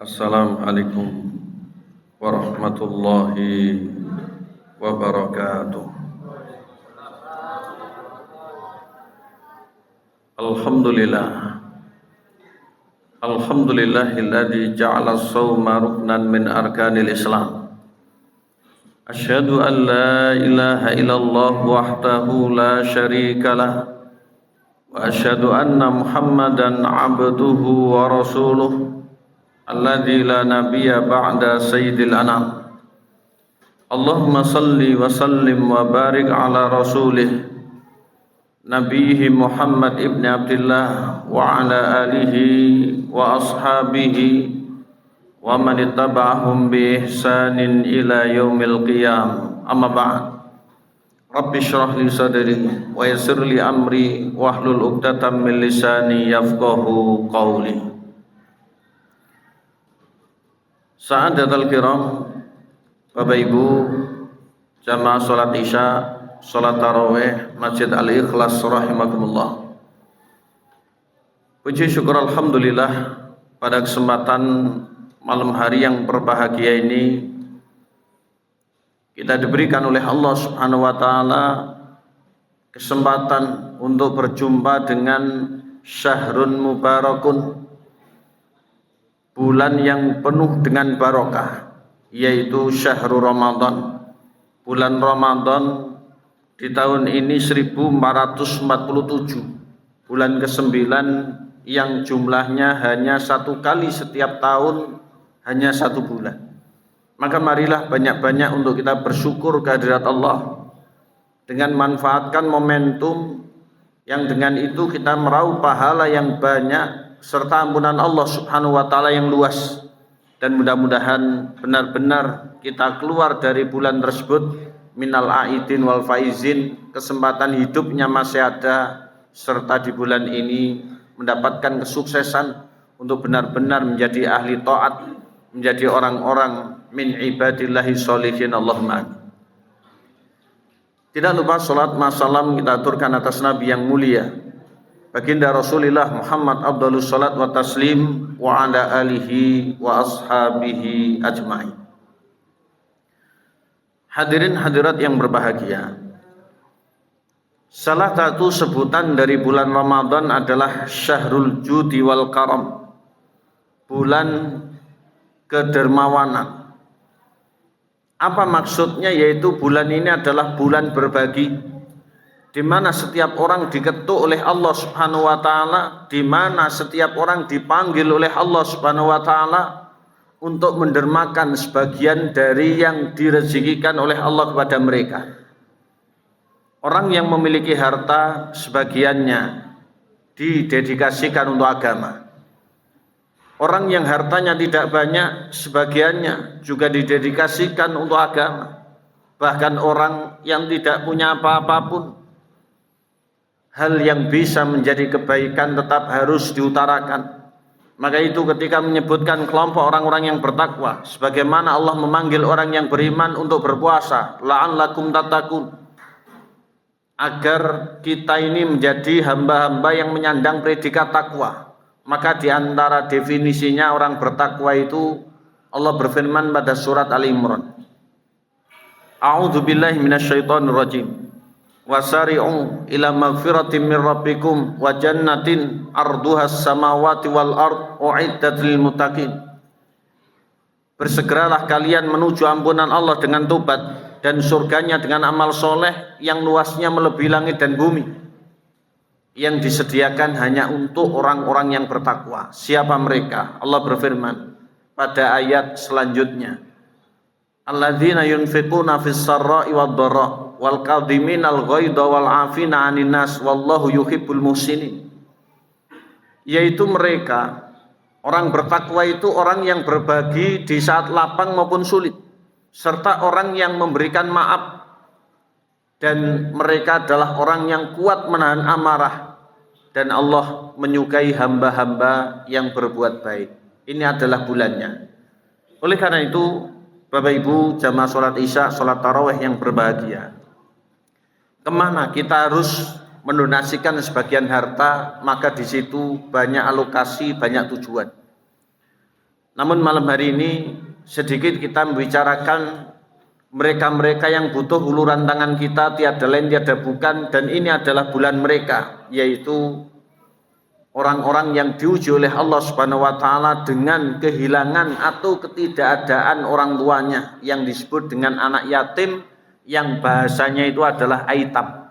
Assalamualaikum warahmatullahi wabarakatuh. Alhamdulillahilladzi ja'ala as-sawma ruknan min arkanil Islam. Asyhadu an la ilaha illallah wahdahu la syarikalah wa asyhadu anna Muhammadan abduhu wa rasuluh alladzi la nabiyya ba'da sayyidil anam. Allahumma salli wa sallim wa barik ala rasulih nabiyhi Muhammad ibn Abdullah wa ala alihi wa ashabihi wa man ittaba'ahum bi ihsanin ila yaumil qiyam. Amma ba'd. Rabbi shrah li sadri wa yassir li amri wahlul 'uqdatam min lisani yafqahu qawli. Sa'adatul kiram, Bapak Ibu, jamaah salat Isya, salat tarawih Masjid Al-Ikhlas rahimakumullah. Puji syukur alhamdulillah pada kesempatan malam hari yang berbahagia ini kita diberikan oleh Allah Subhanahu wa taala kesempatan untuk berjumpa dengan syahrun mubarakun, bulan yang penuh dengan barokah, yaitu syahrul Ramadan. Bulan Ramadan di tahun ini 1447, bulan ke-9 yang jumlahnya hanya satu kali setiap tahun, hanya satu bulan. Maka marilah banyak-banyak untuk kita bersyukur kehadirat Allah dengan manfaatkan momentum yang dengan itu kita meraup pahala yang banyak serta ampunan Allah Subhanahu wa taala yang luas, dan mudah-mudahan benar-benar kita keluar dari bulan tersebut minal aidin wal faizin, kesempatan hidupnya masih ada, serta di bulan ini mendapatkan kesuksesan untuk benar-benar menjadi ahli taat, menjadi orang-orang min ibadillahi sholihin. Allahumma. Tidak lupa salat masalam kita aturkan atas Nabi yang mulia Baginda Rasulullah Muhammad Abdulus salat wa taslim wa ala alihi wa ashabihi ajma'in. Hadirin hadirat yang berbahagia, salah satu sebutan dari bulan Ramadan adalah syahrul judi wal karam, bulan kedermawanan. Apa maksudnya? Yaitu bulan ini adalah bulan berbagi, di mana setiap orang diketuk oleh Allah Subhanahu wa taala, di mana setiap orang dipanggil oleh Allah Subhanahu wa taala untuk mendermakan sebagian dari yang direzekikan oleh Allah kepada mereka. Orang yang memiliki harta sebagiannya didedikasikan untuk agama. Orang yang hartanya tidak banyak sebagiannya juga didedikasikan untuk agama. Bahkan orang yang tidak punya apa-apa pun, hal yang bisa menjadi kebaikan tetap harus diutarakan. Maka itu ketika menyebutkan kelompok orang-orang yang bertakwa, sebagaimana Allah memanggil orang yang beriman untuk berpuasa, la'allakum tattaqun, agar kita ini menjadi hamba-hamba yang menyandang predikat takwa. Maka di antara definisinya orang bertakwa itu, Allah berfirman pada surat Al-Imran, A'udzubillahi minasyaitonirrajim. Wasari'u ila magfiratin min rabbikum wa jannatin arduhas samawati wal ard u'iddat lil muttaqin. Bersegeralah kalian menuju ampunan Allah dengan tobat, dan surganya dengan amal soleh yang luasnya melebihi langit dan bumi, yang disediakan hanya untuk orang-orang yang bertakwa. Siapa mereka? Allah berfirman pada ayat selanjutnya, alladzina yunfiquna fis sarra'i wad dharra wal kadhiminal ghaidha wal 'afina 'anil nas wallahu yuhibbul muhsinin. Yaitu mereka orang bertakwa itu orang yang berbagi di saat lapang maupun sulit, serta orang yang memberikan maaf, dan mereka adalah orang yang kuat menahan amarah, dan Allah menyukai hamba-hamba yang berbuat baik. Ini adalah bulannya. Oleh karena itu, Bapak Ibu jamaah salat Isya, salat tarawih yang berbahagia, kemana kita harus mendonasikan sebagian harta, maka di situ banyak alokasi, banyak tujuan. Namun malam hari ini sedikit kita membicarakan mereka-mereka yang butuh uluran tangan kita, tiada lain tiada bukan, dan ini adalah bulan mereka, yaitu orang-orang yang diuji oleh Allah Subhanahu wa taala dengan kehilangan atau ketidakadaan orang tuanya, yang disebut dengan anak yatim, yang bahasanya itu adalah aitam.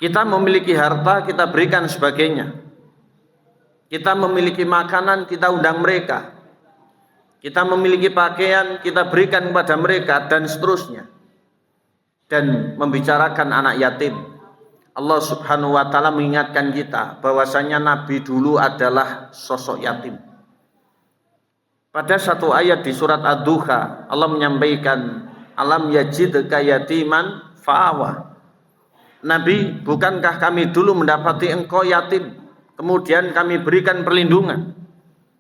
Kita memiliki harta, kita berikan sebagainya. Kita memiliki makanan, kita undang mereka. Kita memiliki pakaian, kita berikan kepada mereka, dan seterusnya. Dan membicarakan anak yatim, Allah Subhanahu wa taala mengingatkan kita bahwasanya Nabi dulu adalah sosok yatim. Pada satu ayat di surat Ad-Duha, Allah menyampaikan, alam yajidka yatiman fa'awa. Nabi, bukankah kami dulu mendapati engkau yatim, kemudian kami berikan perlindungan.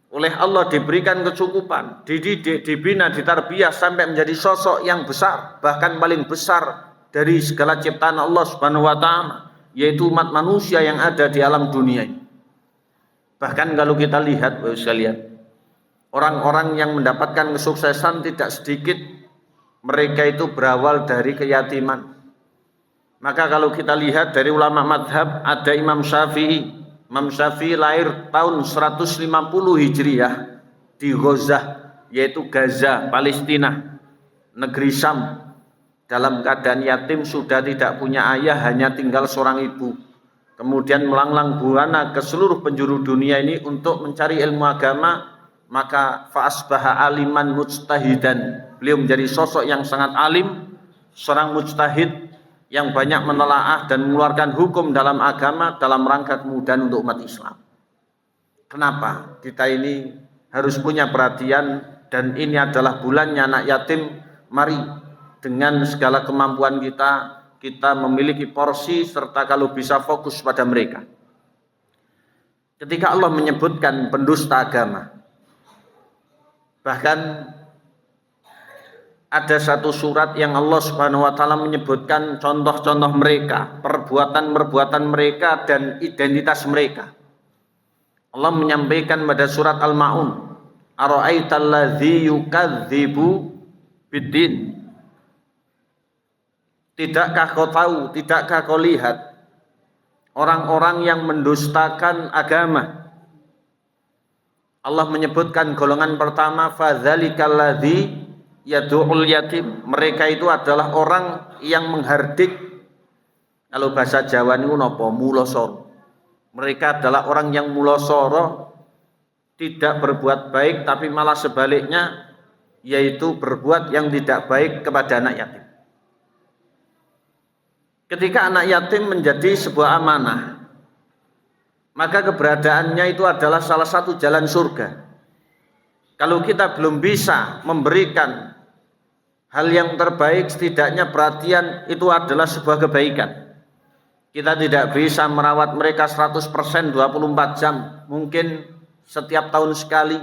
Oleh Allah diberikan kecukupan, dididik, dibina, ditarbiyah sampai menjadi sosok yang besar, bahkan paling besar dari segala ciptaan Allah Subhanahu wa taala, yaitu umat manusia yang ada di alam dunia ini. Bahkan kalau kita lihat Bapak sekalian, orang-orang yang mendapatkan kesuksesan tidak sedikit mereka itu berawal dari keyatiman. Maka kalau kita lihat dari ulama madhab, ada Imam Syafi'i. Imam Syafi'i lahir tahun 150 Hijriah di Gaza, yaitu Gaza, Palestina, negeri Syam. Dalam keadaan yatim, sudah tidak punya ayah, hanya tinggal seorang ibu. Kemudian melanglang buana ke seluruh penjuru dunia ini untuk mencari ilmu agama, maka fa'asbaha aliman mujtahidan. Beliau menjadi sosok yang sangat alim, seorang mujtahid yang banyak menelaah dan mengeluarkan hukum dalam agama dalam rangka kemudahan untuk umat Islam. Kenapa? Kita ini harus punya perhatian, dan ini adalah bulannya anak yatim. Mari dengan segala kemampuan kita memiliki porsi serta kalau bisa fokus pada mereka. Ketika Allah menyebutkan pendusta agama, bahkan ada satu surat yang Allah Subhanahu wa taala menyebutkan contoh-contoh mereka, perbuatan-perbuatan mereka dan identitas mereka. Allah menyampaikan pada surat Al-Maun, ara'aital ladzi yukadzibu biddin. Tidakkah kau tahu, tidakkah kau lihat orang-orang yang mendustakan agama? Allah menyebutkan golongan pertama, fadzalikal ladzi yadu'ul yatim. Mereka itu adalah orang yang menghardik. Kalau bahasa Jawa ini napa? Mulosoro. Mereka adalah orang yang mulosoro, tidak berbuat baik, tapi malah sebaliknya, yaitu berbuat yang tidak baik kepada anak yatim. Ketika anak yatim menjadi sebuah amanah, maka keberadaannya itu adalah salah satu jalan surga. Kalau kita belum bisa memberikan hal yang terbaik, setidaknya perhatian itu adalah sebuah kebaikan. Kita tidak bisa merawat mereka 100% 24 jam, mungkin setiap tahun sekali,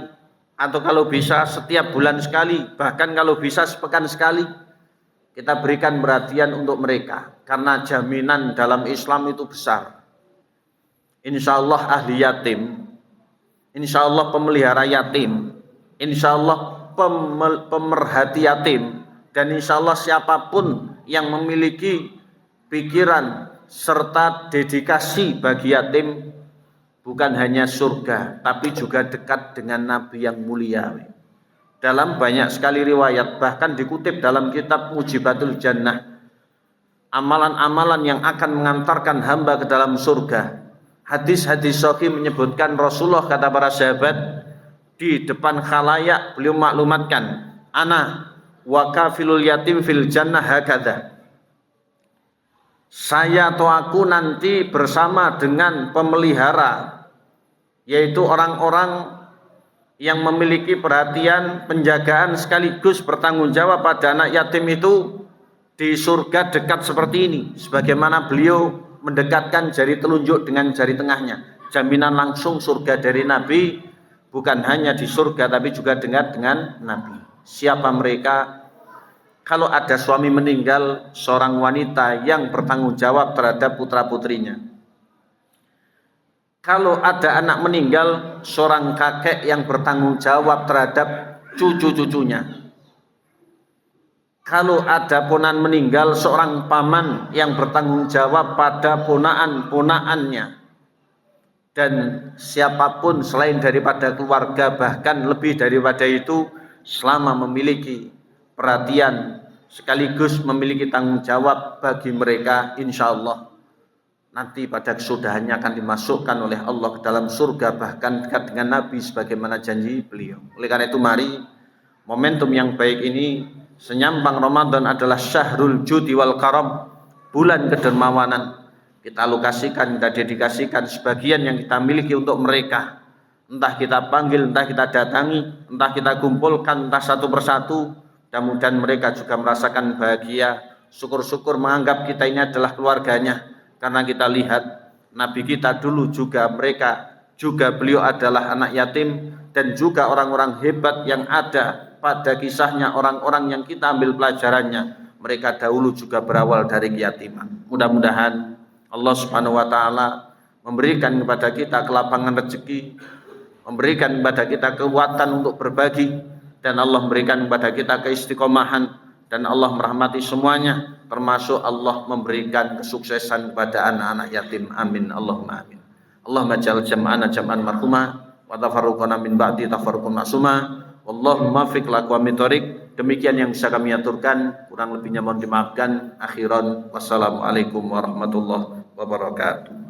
atau kalau bisa setiap bulan sekali, bahkan kalau bisa sepekan sekali. Kita berikan perhatian untuk mereka, karena jaminan dalam Islam itu besar. Insya Allah ahli yatim, insya Allah pemelihara yatim, insya Allah pemerhati yatim, dan insya Allah siapapun yang memiliki pikiran serta dedikasi bagi yatim, bukan hanya surga, tapi juga dekat dengan Nabi yang mulia. Dalam banyak sekali riwayat, bahkan dikutip dalam kitab Mujibatul Jannah, amalan-amalan yang akan mengantarkan hamba ke dalam surga. Hadis-hadis sahih menyebutkan Rasulullah, kata para sahabat, di depan khalayak beliau maklumatkan, ana wa kafilul yatim fil jannah hakadha. Saya atau aku nanti bersama dengan pemelihara, yaitu orang-orang yang memiliki perhatian, penjagaan sekaligus bertanggung jawab pada anak yatim itu di surga dekat seperti ini. Sebagaimana beliau mendekatkan jari telunjuk dengan jari tengahnya. Jaminan langsung surga dari Nabi, bukan hanya di surga tapi juga dengan Nabi. Siapa mereka? Kalau ada suami meninggal, seorang wanita yang bertanggung jawab terhadap putra-putrinya. Kalau ada anak meninggal, seorang kakek yang bertanggung jawab terhadap cucu-cucunya. Kalau ada ponakan meninggal, seorang paman yang bertanggung jawab pada ponakan-ponakannya. Dan siapapun selain daripada keluarga, bahkan lebih daripada itu, selama memiliki perhatian sekaligus memiliki tanggung jawab bagi mereka, insya Allah nanti pada kesudahannya akan dimasukkan oleh Allah ke dalam surga, bahkan dekat dengan Nabi sebagaimana janji beliau. Oleh karena itu mari momentum yang baik ini, senyampang Ramadan adalah syahrul judi wal karam, bulan kedermawanan. Kita alokasikan, kita dedikasikan sebagian yang kita miliki untuk mereka. Entah kita panggil, entah kita datangi, entah kita kumpulkan, entah satu persatu. Mudah-mudahan mereka juga merasakan bahagia, syukur-syukur menganggap kita ini adalah keluarganya. Karena kita lihat Nabi kita dulu juga beliau adalah anak yatim, dan juga orang-orang hebat yang ada pada kisahnya, orang-orang yang kita ambil pelajarannya, mereka dahulu juga berawal dari keyatiman. Mudah-mudahan Allah Subhanahu wa taala memberikan kepada kita kelapangan rezeki, memberikan kepada kita kekuatan untuk berbagi, dan Allah memberikan kepada kita keistiqomahan, dan Allah merahmati semuanya, termasuk Allah memberikan kesuksesan kepada anak-anak yatim. Amin Allahumma amin. Allahumma ja'al jam'ana jam'an marhuma wa tafarruqana min ba'di tafarruqan ma'suma. Wallahumma fiq laqwa min thoriq. Demikian yang bisa kami aturkan, kurang lebihnya mohon dimaafkan. Akhiran wassalamualaikum warahmatullahi wabarakatuh.